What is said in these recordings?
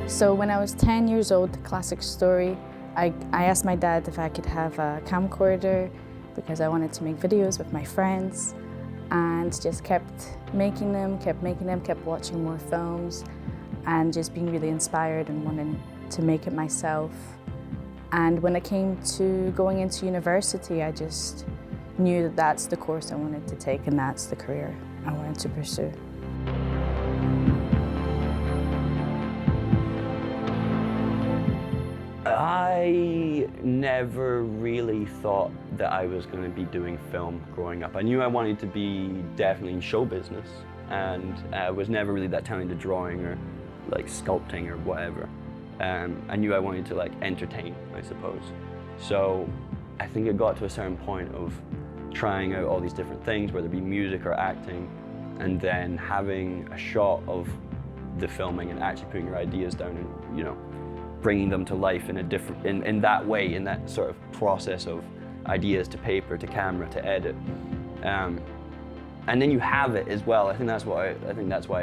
So when I was 10 years old, the classic story, I asked my dad if I could have a camcorder because I wanted to make videos with my friends, and just kept making them, kept watching more films, and just being really inspired and wanting to make it myself. And when it came to going into university, I just knew that that's the course I wanted to take and that's the career I wanted to pursue. I never really thought that I was going to be doing film growing up. I knew I wanted to be definitely in show business, and I was never really that talented drawing or like sculpting or whatever. I knew I wanted to like entertain, I suppose. So I think it got to a certain point of trying out all these different things, whether it be music or acting, and then having a shot of the filming and actually putting your ideas down and, you know, bringing them to life in a different, in that way, in that sort of process of ideas to paper, to camera, to edit. And then you have it as well. I think that's why I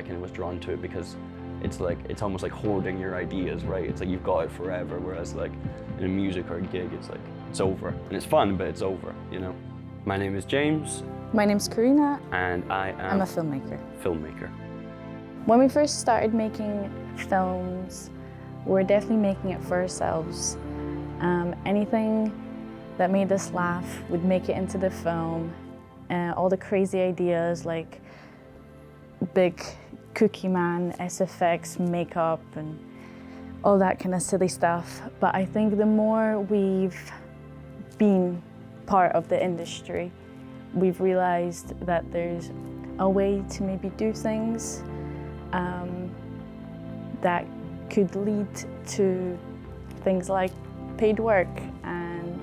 kind of was drawn to it, because it's like, it's almost like hoarding your ideas, right? It's like you've got it forever, whereas like in a music or a gig, it's like, it's over. And it's fun, but it's over, you know? My name is James. My name's Karina. And I'm a filmmaker. When we first started making films, we're definitely making it for ourselves. Anything that made us laugh would make it into the film. All the crazy ideas like big Cookie Man, SFX, makeup, and all that kind of silly stuff. But I think the more we've been part of the industry, we've realized that there's a way to maybe do things that could lead to things like paid work, and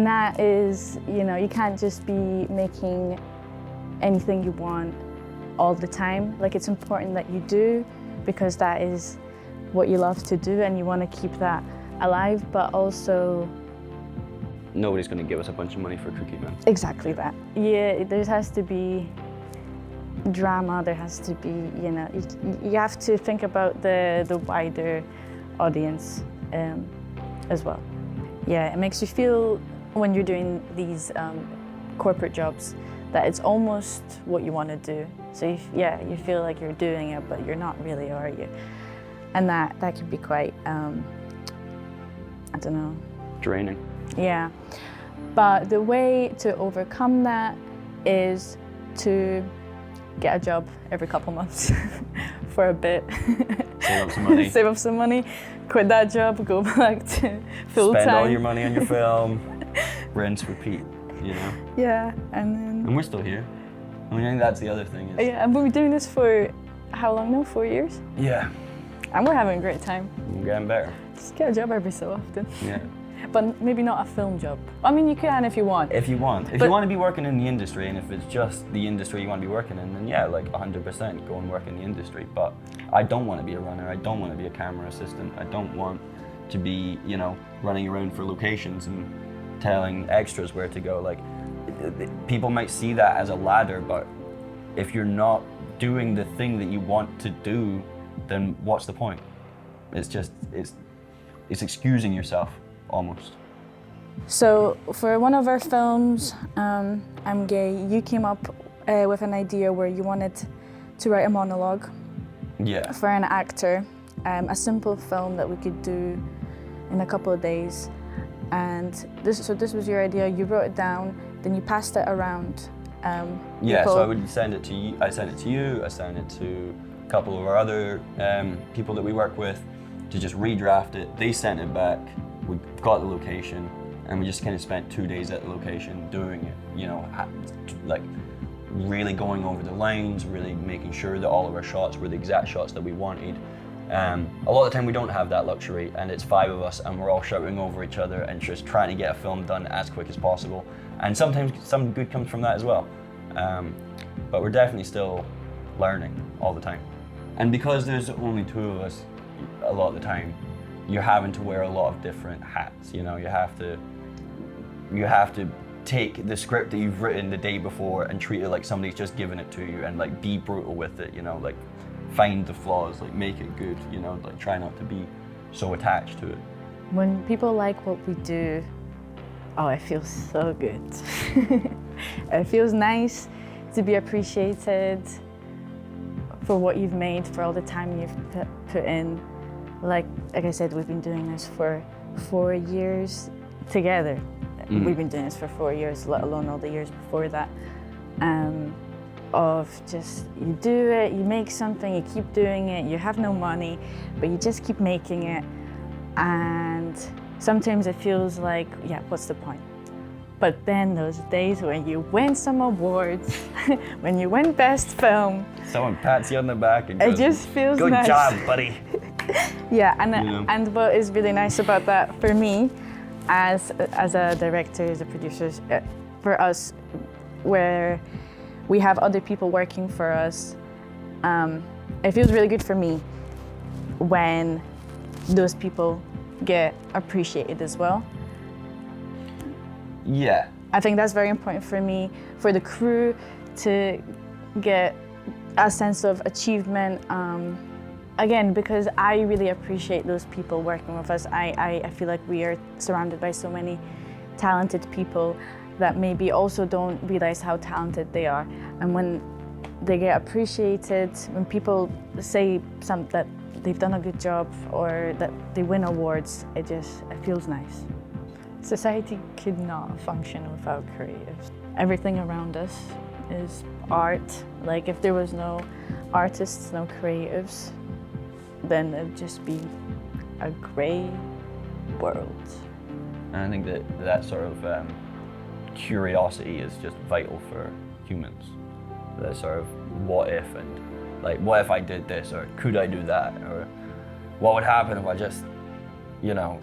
that is, you know, you can't just be making anything you want all the time. Like, it's important that you do, because that is what you love to do and you want to keep that alive, but also nobody's going to give us a bunch of money for Cookie Man. Exactly that. Yeah, there has to be drama, there has to be, you know, you have to think about the wider audience as well. Yeah, it makes you feel, when you're doing these corporate jobs, that it's almost what you want to do. So you feel like you're doing it, but you're not really, are you? And that can be quite, I don't know. Draining. Yeah, but the way to overcome that is to get a job every couple months for a bit. Save up some money. Save up some money, quit that job, go back to full-time. Spend all your money on your film, rinse, repeat, you know? Yeah, and then... And we're still here. I mean, I think that's the other thing. Yeah, and we've been doing this for how long now? 4 years? Yeah. And we're having a great time. We're getting better. Just get a job every so often. Yeah. But maybe not a film job. I mean, you can if you want. If you want. If you want to be working in the industry, and if it's just the industry you want to be working in, then yeah, like 100% go and work in the industry. But I don't want to be a runner. I don't want to be a camera assistant. I don't want to be, you know, running around for locations and telling extras where to go. Like, people might see that as a ladder, but if you're not doing the thing that you want to do, then what's the point? It's just, it's excusing yourself. Almost. So for one of our films, I'm Gay, you came up with an idea where you wanted to write a monologue. Yeah. For an actor, a simple film that we could do in a couple of days. And this was your idea, you wrote it down, then you passed it around. Yeah, so I would send it to you, I sent it to a couple of our other people that we work with to just redraft it. They sent it back. We got the location, and we just kind of spent 2 days at the location doing it, you know, like really going over the lines, really making sure that all of our shots were the exact shots that we wanted. A lot of the time we don't have that luxury, and it's 5 of us and we're all shouting over each other and just trying to get a film done as quick as possible. And sometimes some good comes from that as well. But we're definitely still learning all the time. And because there's only 2 of us a lot of the time, you're having to wear a lot of different hats, you know. You have to take the script that you've written the day before and treat it like somebody's just given it to you, and like be brutal with it, you know, like find the flaws, like make it good, you know, like try not to be so attached to it. When people like what we do, oh, it feels so good. It feels nice to be appreciated for what you've made, for all the time you've put in. Like I said, we've been doing this for 4 years together. We've been doing this for 4 years, let alone all the years before that. Of just, you do it, you make something, you keep doing it, you have no money, but you just keep making it. And sometimes it feels like, yeah, what's the point? But then those days when you win some awards, when you win Best Film, Someone pats you on the back and it goes, just feels good nice. job, buddy. Yeah, Yeah. and what is really nice about that for me, as a director, as a producer, for us, where we have other people working for us, it feels really good for me when those people get appreciated as well. Yeah. I think that's very important for me, for the crew to get a sense of achievement. Again, because I really appreciate those people working with us. I feel like we are surrounded by so many talented people that maybe also don't realize how talented they are. And when they get appreciated, when people say that they've done a good job or that they win awards, it feels nice. Society could not function without creatives. Everything around us is art. Like if there was no artists, no creatives, then it'd just be a grey world. And I think that sort of curiosity is just vital for humans. That sort of what if, and like what if I did this, or could I do that, or what would happen if I just, you know,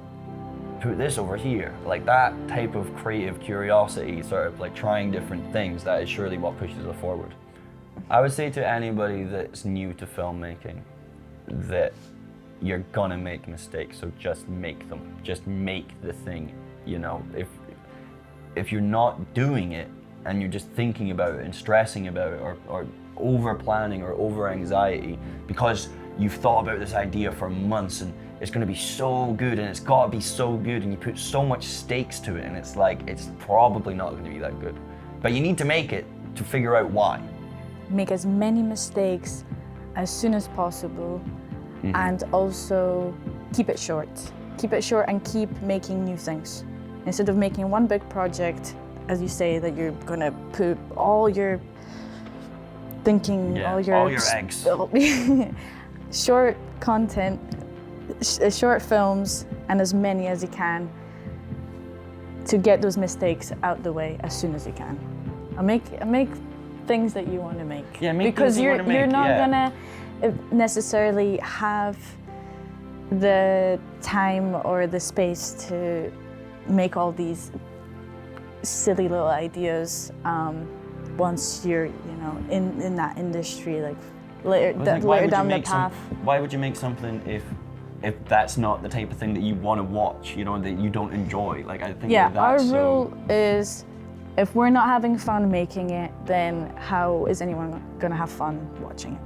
put this over here. Like that type of creative curiosity, sort of like trying different things, that is surely what pushes it forward. I would say to anybody that's new to filmmaking that you're gonna make mistakes, so just make them. Just make the thing, you know. If you're not doing it and you're just thinking about it and stressing about it, or over planning or over anxiety because you've thought about this idea for months and it's going to be so good and it's got to be so good, and you put so much stakes to it, and it's like it's probably not going to be that good. But you need to make it to figure out why. Make as many mistakes as soon as possible, and also keep it short. Keep it short and keep making new things. Instead of making one big project, as you say, that you're gonna put all your thinking, all your eggs. Short content, short films, and as many as you can to get those mistakes out the way as soon as you can. And make things that you want to make. Yeah, make because things you wanna make, you're not yeah. gonna necessarily have the time or the space to make all these silly little ideas once you're, you know, in that industry, like later down the path. Why would you make something if that's not the type of thing that you want to watch, you know, that you don't enjoy? Like I think yeah, our that's rule is, if we're not having fun making it, then how is anyone gonna have fun watching it?